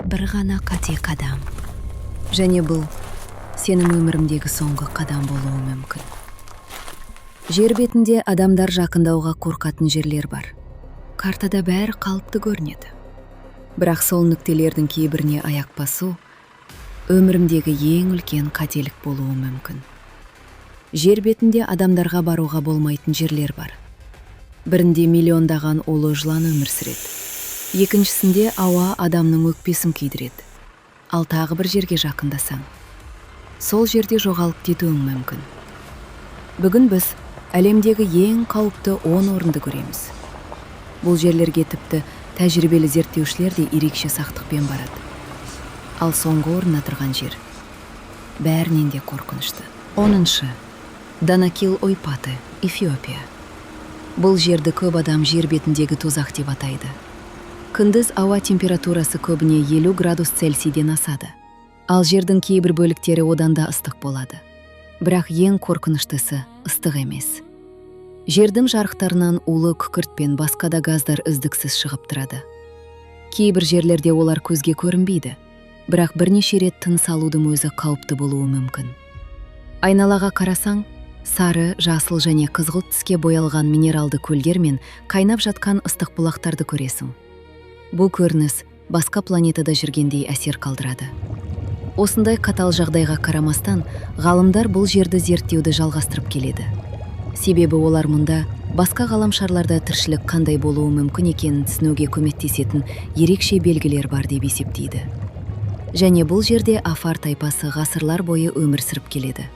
бір ғана қате қадам. Және бұл сенің өміріңдегі соңғы қадам болуы мүмкін. Жер бетінде адамдар жақындауға қорқатын жерлер бар. Картада бәрі қалыпты көрінеді. Бірақ сол нүктелердің кейбіріне аяқ басу өмірімдегі ең үлкен қателік болуы мүмкін. Жер бетінде адамдарға баруға болмайтын жерлер бар. Бірінде миллиондаған ұлы жылан өмір сүреді. Екіншісінде ауа адамның өкпесін күйдіреді. Ал тағы бір жерге жақындасаң, сол жерде жоғалып кетуің мүмкін. Бүгін біз әлемдегі ең қауіпті 10 орынды көреміз. Бұл жерлерге тіпті тәжірибелі зерттеушілер де ерекше сақтықпен барады. Ал соңғы орында тұрған жер бәрінен де қорқынышты. 10-шы. Данакил ойпаты, Эфиопия. Бұл жерді көп адам жер бетіндегі тозақ деп атайды. Күндіз ауа температурасы көбіне 50 градус Цельсийден асады. Ал жердің кейбір бөліктері одан да ыстық болады. Бірақ ең қорқыныштысы ыстық емес. Жердің жарықтарынан улы күкірт пен басқа да газдар үздіксіз шығып тұрады. Кейбір жерлерде олар көзге көрінбейді, бірақ бірнеше рет тыныс алудың өзі қауіпті болуы мүмкін. Айналаға қарасаң, сары, жасыл және қызғылт түске боялған минералды көлдер мен қайнап жатқан ыстық бұлақтарды көресің. Бұл көрініс басқа планетада жүргендей әсер қалдырады. Осындай қатал жағдайға қарамастан, ғалымдар бұл жерді зерттеуді жалғастырып келеді. Себебі олар мұнда басқа ғаламшарларда тіршілік қандай болуы мүмкін екенін түсінуге көмектесетін ерекше белгілер бар деп есептейді. Және бұл жерде Афар тайпасы ғасырлар бойы өмір сүріп келеді.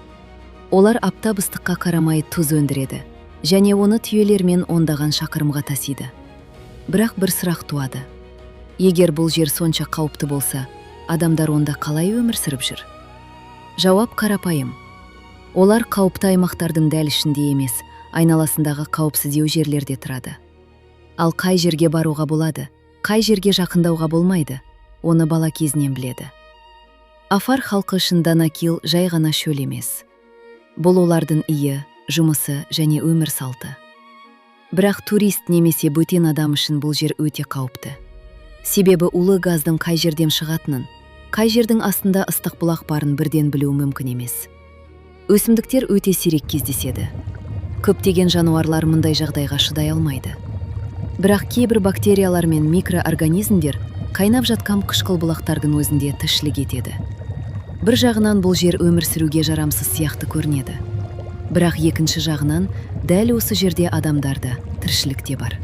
Олар аптап ыстыққа қарамай тұз өндіреді, және оны түйелермен ондаған шақырымға тасиды. Бірақ бір сұрақ туады. Егер бұл жер сонша қауіпті болса, адамдар онда қалай өмір сүріп жүр? Жауап қарапайым. Олар қауіпті аймақтардың дәл ішінде емес, айналасындағы қауіпсіздеу жерлерде тұрады. Ал қай жерге баруға болады, қай жерге жақындауға болмайды, оны бала кезінен біледі. Афар халқы үшін Данакил жай ғана шөл емес. Бұл олардың үйі, жұмысы және өмір салты. Бірақ турист немесе бөтен адам үшін бұл жер өте қауіпті. Себебі улы газдың қай жерден шығатынын, қай жердің астында ыстық бұлақ барын бірден білу мүмкін емес. Өсімдіктер өте сирек кездеседі. Көптеген жануарлар мұндай жағдайға шыдай алмайды. Бірақ кейбір бактериялар мен микроорганизмдер қайнап жатқан қышқыл бұлақтардың өзінде тіршілік етеді. Бір жағынан бұл жер өмір сүруге жарамсыз сияқты көрінеді. Бірақ екінші жағынан дәл осы жерде адамдарда тіршілік те бар.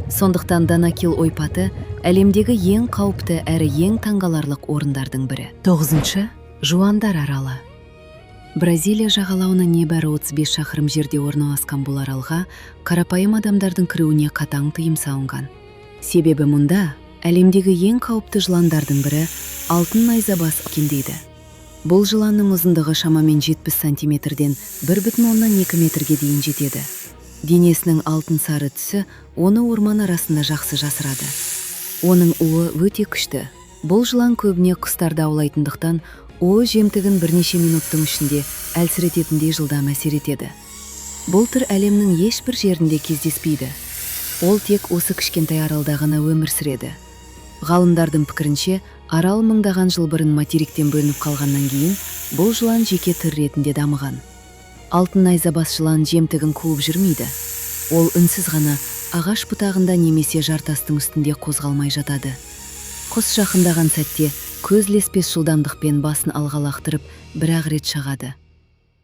Сондықтан Данакил ойпаты әлемдегі ең қауіпті әрі ең таңғаларлық орындардың бірі. 9-шы. Жуандар аралы. Бразилия жағалауына небәрі 35 шақырым жерде орналасқан бұл аралға қарапайым адамдардың кіруіне қатаң тыйым салынған. Себебі мұнда әлемдегі ең қауіпті жыландардың бірі алтын найзабас мекендейді. Бұл жыланның ұзындығы шамамен 70 сантиметрден 1,2 метрге дейін жетеді. Денесінің алтын сары түсі оны орман арасында жақсы жасырады. Оның уы өте күшті. Бұл жылан көбіне құстарды аулайтындықтан уы жемтігін бірнеше минуттың ішінде әлсірететіндей жылдам әсер етеді. Бұл түр әлемнің ешбір жерінде кездеспейді. Ол тек осы кішкентай аралда ғана өмір сүреді. Ғалымдардың пікірінше, арал мыңдаған жыл бұрын материктен бөлініп қалғаннан кейін бұл жылан жеке түр ретінде дамыған. Алтын найзабас жылан жемтігін қуып жүрмейді. Ол үнсіз ғана ағаш бұтағында немесе жартастың үстінде қозғалмай жатады. Құс жақындаған сәтте көзлеспес жылдамдықпен басын алға лақтырып бір-ақ рет шағады.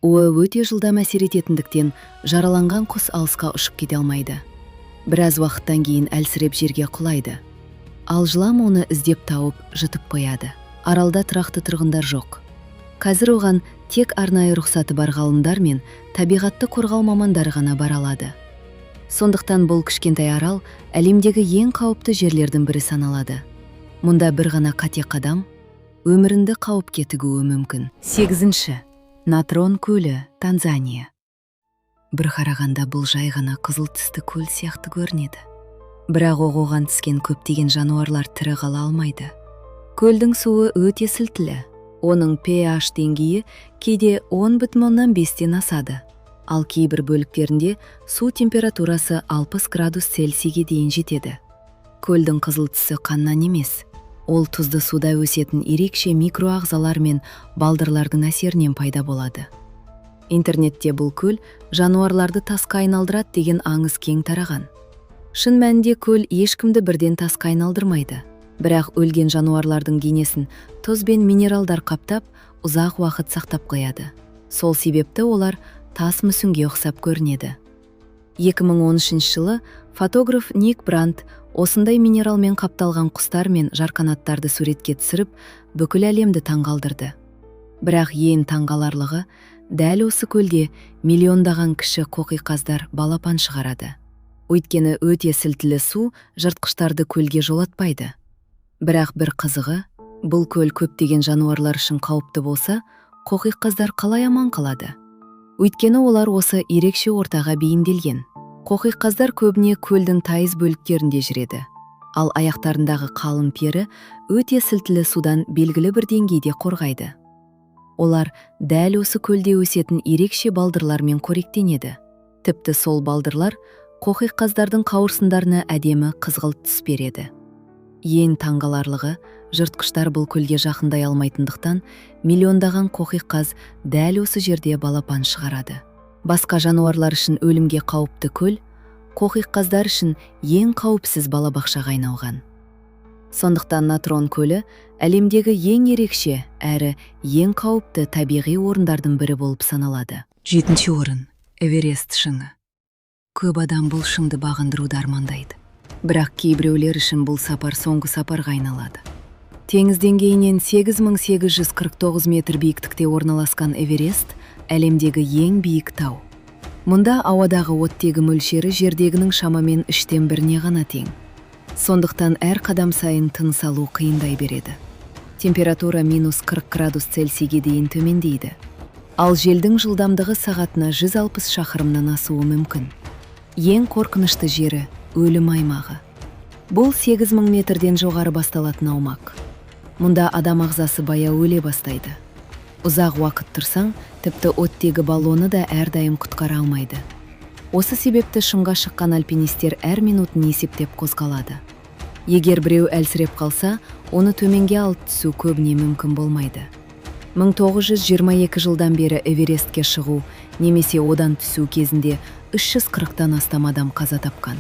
Уы өте жылдам әсер ететіндіктен жараланған құс алысқа ұшып кете алмайды. Біраз уақыттан кейін әлсіреп жерге құлайды. Ал жылан оны іздеп тауып жұтып қояды. Аралда тұрақты тұрғындар жоқ. Қазір оған тек арнайы рұқсаты бар ғалымдар мен табиғатты қорғау мамандары ғана бара алады. Сондықтан бұл кішкентай арал әлемдегі ең қауіпті жерлердің бірі саналады. Мұнда бір ғана қате қадам өміріңді қауіпке тігуі мүмкін. 8-ші. Натрон көлі, Танзания. Бір қарағанда бұл жай ғана қызыл түсті көл сияқты көрінеді. Бірақ оған түскен көптеген жануарлар тірі қала алмайды. Көлдің суы өте сілтілі. Оның pH деңгейі кейде 10,5-тен асады. Ал кейбір бөліктерінде су температурасы 60 градус Цельсийге дейін жетеді. Көлдің қызыл түсі қаннан емес, Ол тұзды суда өсетін ерекше микроағзалар мен балдырлардың әсерінен пайда болады. Интернетте бұл көл жануарларды тасқа айналдырады деген аңыз кең тараған. Шын мәнінде көл ешкімді бірден тасқа айналдырмайды. Бірақ өлген жануарлардың денесін тұз бен минералдар қаптап, ұзақ уақыт сақтап қояды. Сол себепті олар тас мүсінге ұқсап көрінеді. 2013 жылы фотограф Ник Бранд осындай минералмен қапталған құстар мен жарқанаттарды суретке түсіріп, бүкіл әлемді таңғалдырды. Бірақ ең таңғаларлығы, дәл осы көлде миллиондаған кіші қоқиқаздар балапан шығарады. Өйткені өте сілтілі су жыртқыштарды көлге жолатпайды. Бірақ бір қызығы, бұл көл көптеген жануарлар үшін қауіпті болса, қоқиқаздар қалай аман қалады? Өйткені олар осы ерекше ортаға бейімделген. Қоқиқаздар көбіне көлдің тайыз бөліктерінде жүреді. Ал аяқтарындағы қалың пері өте сілтілі судан белгілі бір деңгейде қорғайды. Олар дәл осы көлде өсетін ерекше балдырлармен қоректенеді. Тіпті сол балдырлар қоқиқаздардың қауырсындарына әдемі қызғылт түс береді. Ең таңғаларлығы, жыртқыштар бұл көлге жақындай алмайтындықтан, миллиондаған қоқиқаз дәл осы жерде балапан шығарады. Басқа жануарлар үшін өлімге қауіпті көл, қоқиқаздар үшін ең қауіпсіз балабақшаға айналған. Сондықтан Натрон көлі әлемдегі ең ерекше әрі ең қауіпті табиғи орындардың бірі болып саналады. 7-ші орын – Эверест шыңы. Көп адам бұл шыңды бағындыруды армандайды. Бірақ кейбіреулер үшін бұл сапар соңғы сапарға айналады. Теңіз деңгейінен 8849 метр биіктікте орналасқан Эверест әлемдегі ең биік тау. Мұнда ауадағы оттегі мөлшері жердегінің шамамен 1/3 ғана тең. Сондықтан әр қадам сайын тыныс алу қиындай береді. Температура -40 градус Цельсийге дейін төмендейді. Ал желдің жылдамдығы сағатына 160 шақырымнан асуы мүмкін. Ең қорқынышты жері өлім аймағы. Бұл 8000 метрден жоғары басталатын аумақ. Мұнда адам ағзасы баяу өле бастайды. Ұзақ уақыт тұрсаң, тіпті оттегі баллоны да әрдайым құтқара алмайды. Осы себепті шыңға шыққан альпинистер әр минутын есептеп қозғалады. Егер біреу әлсіреп қалса, оны төменге алып түсу көбіне мүмкін болмайды. 1922 жылдан бері Эверестке шығу немесе одан түсу кезінде 340-тан астам адам қаза тапқан.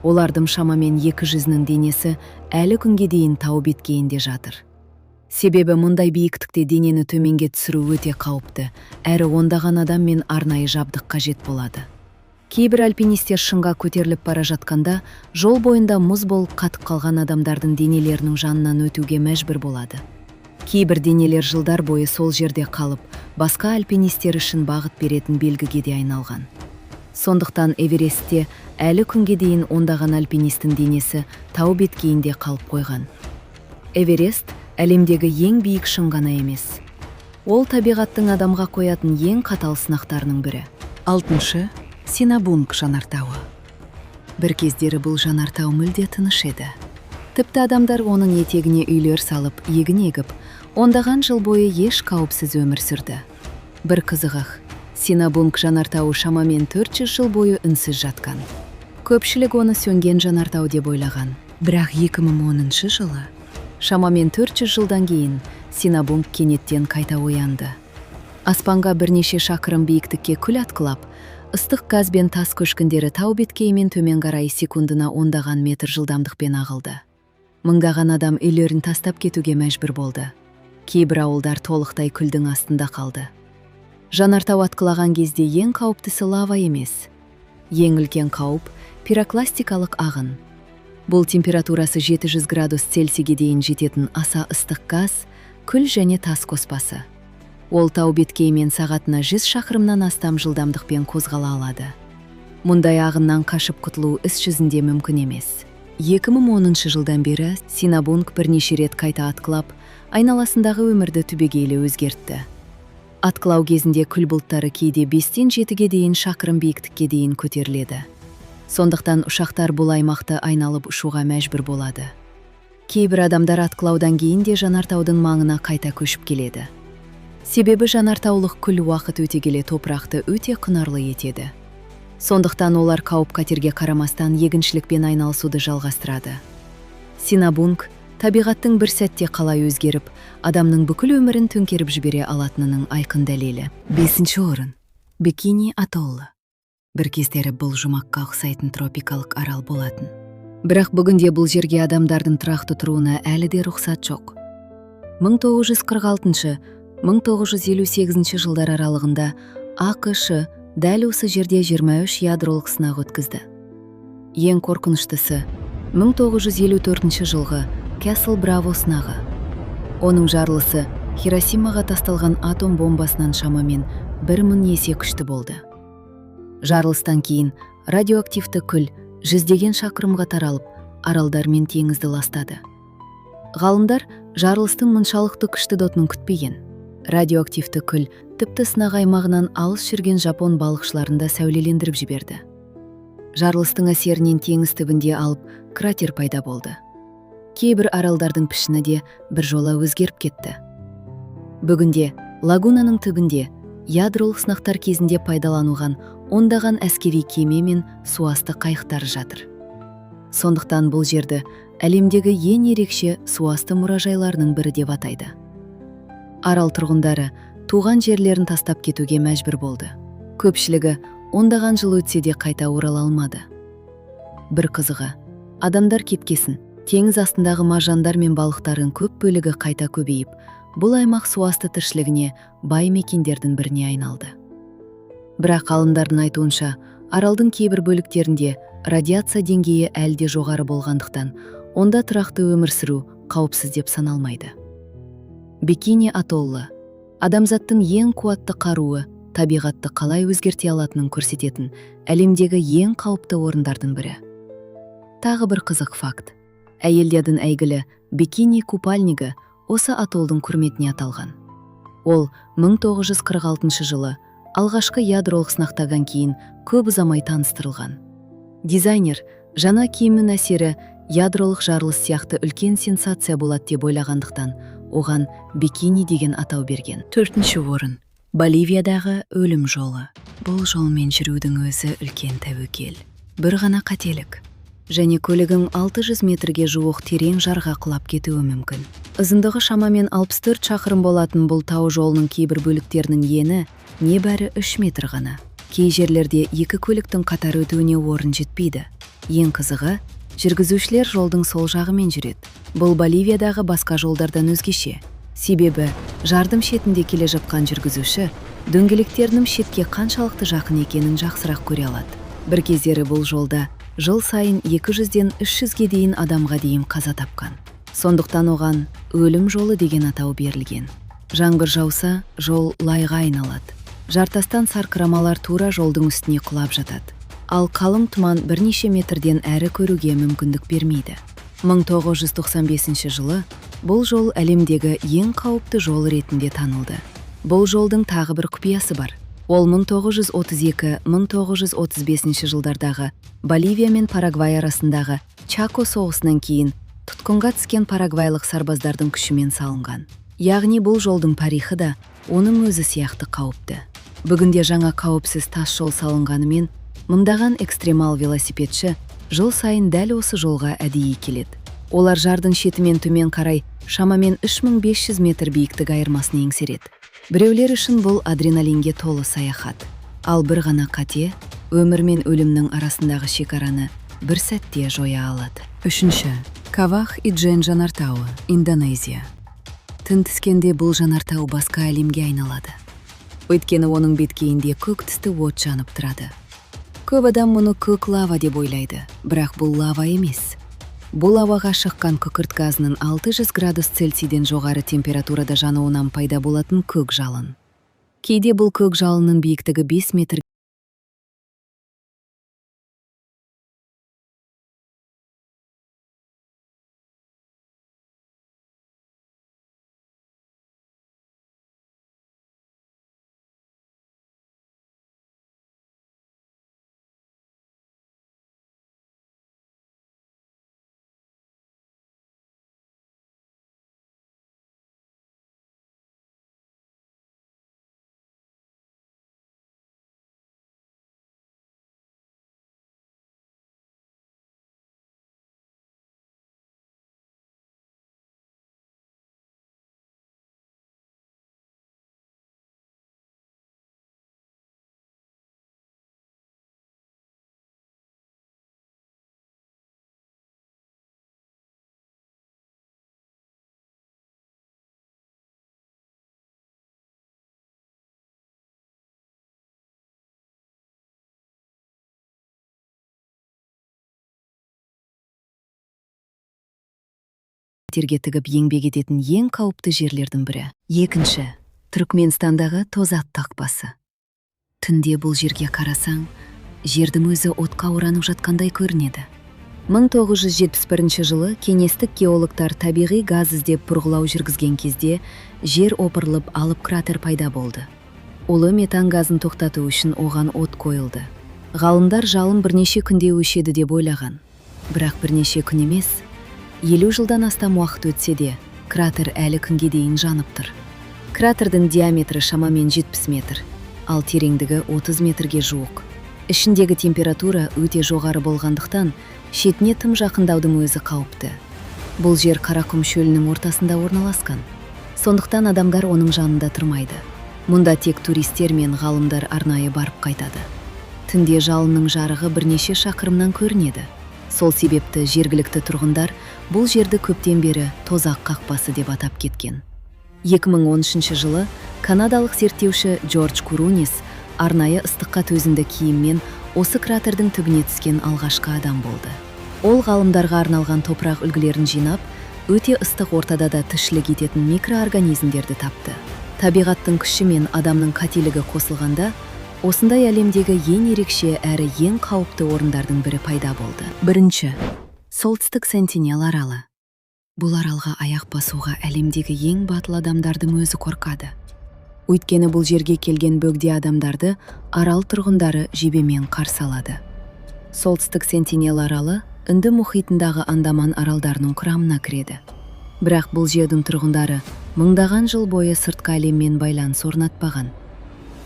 Олардың шамамен 200-нің денесі әлі күнге дейін тау беткейінде жатыр. Себебі мұндай биіктікте денені төменге түсіру өте қауіпті, әрі ондаған адам мен арнайы жабдық қажет болады. Кейбір альпинистер шыңға көтеріліп бара жатқанда, жол бойында мұз болып қатып қалған адамдардың денелерінің жанынан өтуге мәжбүр болады. Кейбір денелер жылдар бойы сол жерде қалып, басқа альпинистер үшін бағыт беретін белгіге де айналған. Сондықтан Эверестте әлі күнге дейін ондаған альпинистің денесі тау беткейінде қалып қойған. Эверест әлемдегі ең биік шың ғана емес. Ол табиғаттың адамға қоятын ең қатал сынақтарының бірі. 6-шы Синабунг жанартауы. Бір кездері бұл жанартау мүлде тыныш еді. Тіпті адамдар оның етегіне үйлер салып, егін егіп, ондаған жыл бойы еш қауіпсіз өмір сүрді. Бір қызығы, Синабунг жанартауы шамамен 400 жыл бойы үнсіз жатқан. Көпшілік оны сөнген жанартау деп ойлаған. Бірақ 2010 жылы, шамамен 400 жылдан кейін, Синабунг кенеттен қайта оянды. Аспанға бірнеше шақырым биіктікке күл атқылап, ыстық газ бен тас көшкіндері тау беткейімен төмен қарай секундына ондаған метр жылдамдықпен ағылды. Мыңдаған адам үйлерін тастап кетуге мәжбүр болды. Кейбір ауылдар толықтай күлдің астында қалды. Жанартау атқылаған кезде ең қауіптісі лава емес. Ең үлкен қауіп пирокластикалық ағын. Бұл температурасы 700 градус Цельсийге дейін жететін аса ыстық газ, күл және тас қоспасы. Ол тау беткейімен сағатына 100 шақырымнан астам жылдамдықпен қозғала алады. Мұндай ағыннан қашып құтылу іс жүзінде мүмкін емес. 2010 жылдан бері Синабунг бірнеше рет қайта атқылап, айналасындағы өмірді түбегейлі өзгертті. Атқылау кезінде күл бұлттары кейде 5-тен 7-ге дейін шақырым биіктікке дейін көтеріледі. Сондықтан ұшақтар бұл аймақты айналып ұшуға мәжбүр болады. Кейбір адамдар атқылаудан кейін де жанартаудың маңына қайта көшіп келеді. Себебі жанартаулық күл уақыт өте келе топырақты өте құнарлы етеді. Сондықтан олар қауіп қатерге қарамастан егіншілікпен айналысуды жалғастырады. Синабунг табиғаттың бір сәтте қалай өзгеріп, адамның бүкіл өмірін төңкеріп жібере алатынының айқын дәлелі. 5-ші орын. Бикини атоллы. Бір кездері бұл жұмаққа ұқсайтын тропикалық арал болатын. Бірақ бүгінде бұл жерге адамдардың тұрақты тұруына әлі де рұқсат жоқ. 1946-1958 жылдар аралығында АКШ дәл осы жерде 23 ядролық сынақ өткізді. Ең қорқыныштысы 1954 жылғы Касл Браво сынағы. Оның жарылысы Хиросимаға тасталған атом бомбасынан шамамен 1000 есе күшті болды. Жарылыстан кейін радиоактивті күл жүздеген шақырымға таралып, аралдар мен теңізді ластады. Ғалымдар жарылыстың мұншалықты күшті дотын күтпеген. Радиоактивті күл тіпті сынақ аймағынан алыс жүрген жапон балықшыларында сәулелендіріп жіберді. Жарылыстың әсерінен теңіз түбінде алып кратер пайда болды. Кейбір аралдардың пішіні де бір жола өзгеріп кетті. Бүгінде лагунаның түбінде ядролық сынақтар кезінде пайдаланылған ондаған әскери кеме мен суасты қайықтары жатыр. Сондықтан бұл жерді әлемдегі ең ерекше суасты мұражайларының бірі деп атайды. Арал тұрғындары туған жерлерін тастап кетуге мәжбүр болды. Көпшілігі ондаған жыл өтсе де қайта орала алмады. Бір қызығы, адамдар кеткесін, теңіз астындағы маржандар мен балықтардың көп бөлігі қайта көбейіп, бұл аймақ суасты тіршілігіне бай мекендердің біріне айналды. Бірақ ғалымдардың айтуынша, аралдың кейбір бөліктерінде радиация деңгейі әлде жоғары болғандықтан, онда тұрақты өмір сүру қауіпсіз деп саналмайды. Бикини атоллы адамзаттың ең қуатты қаруы табиғатты қалай өзгерте алатынын көрсететін әлемдегі ең қауіпті орындардың бірі. Тағы бір қызық факт. Әйелдердің әйгілі бикини купальнигі осы атолдың құрметіне аталған. Ол 1946 жылы алғашқы ядролық сынақтан кейін көп ұзамай таныстырылған. Дизайнер жаңа киімнің әсері ядролық жарылыс сияқты үлкен сенсация болады деп ойлағандықтан, оған бикини деген атау берген. 4-ші орын. Боливиядағы өлім жолы. Бұл жолмен жүрудің өзі үлкен тәуекел. Бір ғана қателік. Және көлігің 600 метрге жуық терең жарға құлап кетуі мүмкін. Ұзындығы шамамен 64 шақырым болатын бұл тау жолының кейбір бөліктерінің ені небәрі 3 метр ғана. Кей жерлерде екі көліктің қатар өтуіне орын жетпейді. Ең қызығы, жүргізушілер жолдың сол жағымен жүреді. Бұл Боливиядағы басқа жолдардан өзгеше. Себебі жардың шетінде келе жатқан жүргізуші дөңгелектерінің шетке қаншалықты жақын екенін жақсырақ көре алады. Бір кездері бұл жолда жыл сайын 200-ден 300-ге дейін адамға дейін қаза тапқан. Сондықтан оған өлім жолы деген атау берілген. Жаңбыр жауса, жол лайға айналады. Жартастан сарқырамалар тура жолдың үстіне құлап жатады. Ал қалың тұман бірнеше метрден әрі көруге мүмкіндік бермейді. 1995 жылы бұл жол әлемдегі ең қауіпті жол ретінде танылды. Бұл жолдың тағы бір құпиясы бар. Ол 1932-1935 жылдардағы Боливия мен Парагвай арасындағы Чако соғысынан кейін тұтқынға түскен парагвайлық сарбаздардың күшімен салынған. Яғни бұл жолдың тарихы да оның өзі сияқты қауіпті. Бүгінде жаңа қауіпсіз тас жол салынғанымен, мыңдаған экстремал велосипедші жыл сайын дәл осы жолға әдейі келеді. Олар жардың шетімен төмен қарай шамамен 3500 метр биіктік айырмасын еңсереді. Біреулер үшін бұл адреналинге толы саяхат. Ал бір ғана қате өмір мен өлімнің арасындағы шекараны бір сәтте жоя алады. 3-ші. Кавах Иджен жанартауы, Индонезия. Түн түскенде бұл жанартау басқа әлемге айналады. Өйткені оның беткейінде көк түсті от жанып тұрады. Көп адам мұны көк лава деп ойлайды, бірақ бұл лава емес. Бұл ауаға шыққан күкірт газының 600 градус Цельсийден жоғары температурада жануынан пайда болатын көк жалын. Кейде бұл көк жалынның биіктігі 5 метр терге тігіп еңбек ететін ең қауіпті жерлердің бірі. Екінші, Түркменстандағы Тозат тақпасы. Түнде бұл жерге қарасаң, жердің өзі отқа оранып жатқандай көрінеді. 1971 жылы кеңестік геологтар табиғи газ іздеп бұрғылау жүргізген кезде жер опырылып алып кратер пайда болды. Улы метан газын тоқтату үшін оған от қойылды. Ғалымдар жалын бірнеше күнде өшеді деп ойлаған. Бірақ бірнеше күн емес, 50 жылдан астам уақыт өтсе де, кратер әлі күнге дейін жанып тұр. Кратердің диаметрі шамамен 70 метр, ал тереңдігі 30 метрге жуық. Ішіндегі температура өте жоғары болғандықтан, шетіне тым жақындаудың өзі қауіпті. Бұл жер Қарақұм шөлінің ортасында орналасқан. Сондықтан адамдар оның жанында тұрмайды. Мұнда тек туристер мен ғалымдар арнайы барып қайтады. Түнде жалынның жарығы бірнеше шақырымнан көрінеді. Сол себепті жергілікті тұрғындар бұл жерді көптен бері Тозақ қақпасы деп атап кеткен. 2013 жылы канадалық зерттеуші Джордж Курунис арнайы ыстыққа төзімді киіммен осы кратердің түбіне түскен алғашқы адам болды. Ол ғалымдарға арналған топырақ үлгілерін жинап, өте ыстық ортада да тіршілік ететін микроорганизмдерді тапты. Табиғаттың күші мен адамның қателігі қосылғанда, осындай әлемдегі ең ерекше әрі ең қауіпті орындардың бірі пайда болды. Бірінші, солтүстік Сентинел аралы. Бұл аралға аяқ басуға әлемдегі ең батыл адамдардың өзі қорқады. Өйткені бұл жерге келген бөгде адамдарды арал тұрғындары жебемен қарсы алады. Солтүстік Сентинел аралы Үнді мұхитындағы Андаман аралдарының құрамына кіреді. Бірақ бұл жердің тұрғындары мыңдаған жыл бойы сыртқы әлеммен байланыс орнатпаған.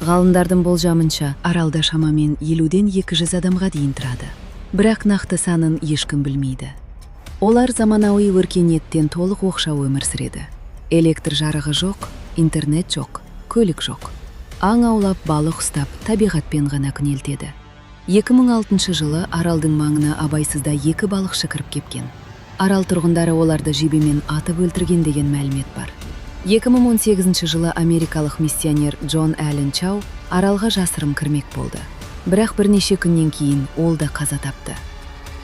Ғалымдардың болжамынша, аралда шамамен 50-ден 200 адамға дейін тұрады. Бірақ нақты санын ешкім білмейді. Олар заманауи өркениеттен толық оқшау өмір сүреді. Электр жарығы жоқ, интернет жоқ, көлік жоқ. Аң аулап, балық ұстап, табиғатпен ғана күнелтеді. 2006 жылы аралдың маңына абайсызда 2 балықшы кіріп кепкен. Арал тұрғындары оларды жебемен атып өлтірген деген мәлімет бар. 2018 жылы америкалық миссионер Джон Аллен Чау аралға жасырым кірмек болды. Бірақ бірнеше күннен кейін ол да қаза тапты.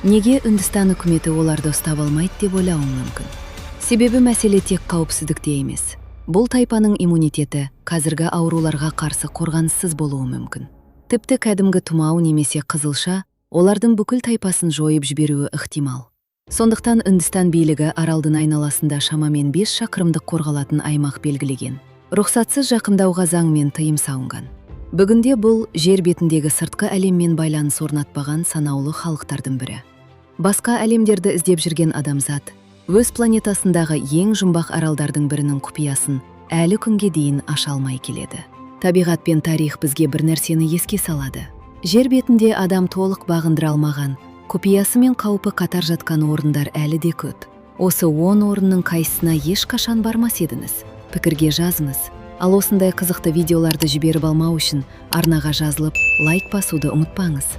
Неге Үндістан үкіметі оларды ұстап алмайды деп ойлауың мүмкін. Себебі мәселе тек қауіпсіздікте емес. Бұл тайпаның иммунитеті қазіргі ауруларға қарсы қорғаныссыз болуы мүмкін. Тіпті кәдімгі тұмау немесе қызылша олардың бүкіл тайпасын жойып жіберуі ықтимал. Сондықтан Үндістан билігі аралдың айналасында шамамен 5 шақырымдық қорғалатын аймақ белгілеген. Рұқсатсыз жақындауға заңмен тыйым салынған. Бүгінде бұл жер бетіндегі сыртқы әлеммен байланыс орнатпаған санаулы халықтардың бірі. Басқа әлемдерді іздеп жүрген адамзат өз планетасындағы ең жұмбақ аралдардың бірінің құпиясын әлі күнге дейін аша алмай келеді. Табиғат пен тарих бізге бір нәрсені еске салады. Жер бетінде адам толық бағындыра алмаған, құпиясы мен қаупі қатар жатқан орындар әлі де көп. Осы 10 орынның қайсысына ешқашан бармас едіңіз? Пікірге жазыңыз. Ал осындай қызықты видеоларды жіберіп алмау үшін арнаға жазылып, лайк басуды ұмытпаңыз.